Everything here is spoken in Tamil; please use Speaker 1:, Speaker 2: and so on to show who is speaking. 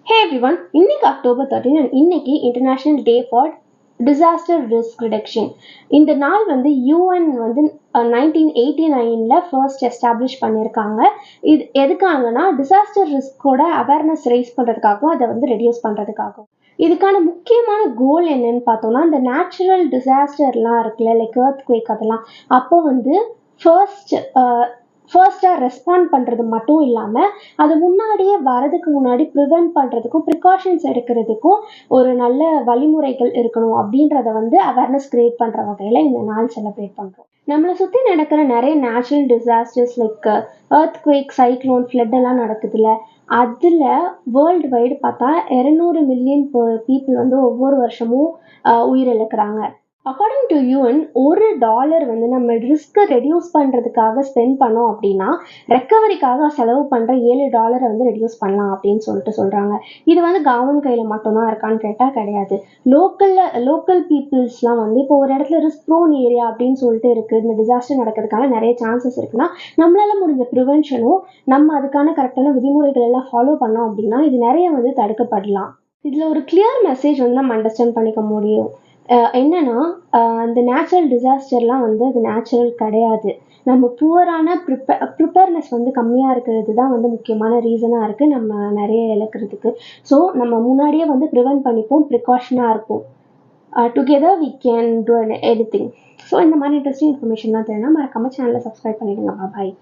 Speaker 1: Hey everyone, இன்னைக்கு அக்டோபர் 13 and இன்னைக்கு international day for disaster risk reduction. இந்த நாள் வந்து யூஎன் வந்து 1989 ஃபர்ஸ்ட் எஸ்டாப்ளிஷ் பண்ணியிருக்காங்க. இது எதுக்காகனா டிசாஸ்டர் ரிஸ்கோட அவேர்னஸ் ரைஸ் பண்ணுறதுக்காகவும் அதை வந்து ரெடியூஸ் பண்ணுறதுக்காகவும். இதுக்கான முக்கியமான கோல் என்னன்னு பார்த்தோம்னா, இந்த நேச்சுரல் டிசாஸ்டர்லாம் இருக்குல்ல, லைக் எர்த்குவேக் அதெல்லாம் அப்போ வந்து ஃபர்ஸ்ட்டாக ரெஸ்பாண்ட் பண்ணுறது மட்டும் இல்லாமல் அது முன்னாடியே வரதுக்கு முன்னாடி ப்ரிவென்ட் பண்ணுறதுக்கும் ப்ரிகாஷன்ஸ் எடுக்கிறதுக்கும் ஒரு நல்ல வழிமுறைகள் இருக்கணும் அப்படின்றத வந்து அவேர்னஸ் க்ரியேட் பண்ணுற வகையில் இந்த நாள் செலிப்ரேட் பண்ணுறோம். நம்மளை சுற்றி நடக்கிற நிறைய natural disasters like earthquake, cyclone, flood எல்லாம் நடக்குதுல்ல, அதில் வேர்ல்டு வைடு பார்த்தா 200 மில்லியன் பீப்புள் வந்து ஒவ்வொரு வருஷமும் உயிரிழக்கிறாங்க. அக்கார்டிங் டு யூஎன் $1 வந்து நம்ம ரிஸ்க்கை ரெடியூஸ் பண்ணுறதுக்காக ஸ்பெண்ட் பண்ணோம் அப்படின்னா ரெக்கவரிக்காக செலவு பண்ணுற $7 வந்து ரெடியூஸ் பண்ணலாம் அப்படின்னு சொல்கிறாங்க. இது வந்து கவர்மெண்ட் கையில் மட்டும்தான் இருக்கான்னு கேட்டால் கிடையாது. லோக்கல் பீப்புள்ஸ்லாம் வந்து இப்போ ஒரு இடத்துல ரிஸ்க் ப்ரோன் ஏரியா அப்படின்னு சொல்லிட்டு இருக்குது, இந்த டிசாஸ்டர் நடக்கிறதுக்கான நிறைய சான்சஸ் இருக்குன்னா நம்மளால முடிஞ்ச ப்ரிவென்ஷனும் நம்ம அதுக்கான கரெக்டான விதிமுறைகள் எல்லாம் ஃபாலோ பண்ணோம் அப்படின்னா இது நிறைய வந்து தடுக்கப்படலாம். இதில் ஒரு கிளியர் மெசேஜ் வந்து நம்ம அண்டர்ஸ்டாண்ட் பண்ணிக்க முடியும். என்னன்னா அந்த நேச்சுரல் டிசாஸ்டர்லாம் வந்து அது நேச்சுரல் கிடையாது. நம்ம புவரான ப்ரிப்பேர்னஸ் வந்து கம்மியாக இருக்கிறது தான் வந்து முக்கியமான ரீசனாக இருக்குது நம்ம நிறைய இழக்கிறதுக்கு. ஸோ நம்ம முன்னாடியே வந்து ப்ரிவென்ட் பண்ணிப்போம், ப்ரிகாஷனாக இருப்போம். Together we can do anything. So இந்த மாதிரி இன்ட்ரெஸ்டிங் இன்ஃபர்மேஷன்லாம் தெரியும்னா மறக்காமல் சேனலை சப்ஸ்கிரைப் பண்ணிடுங்க. பாய்.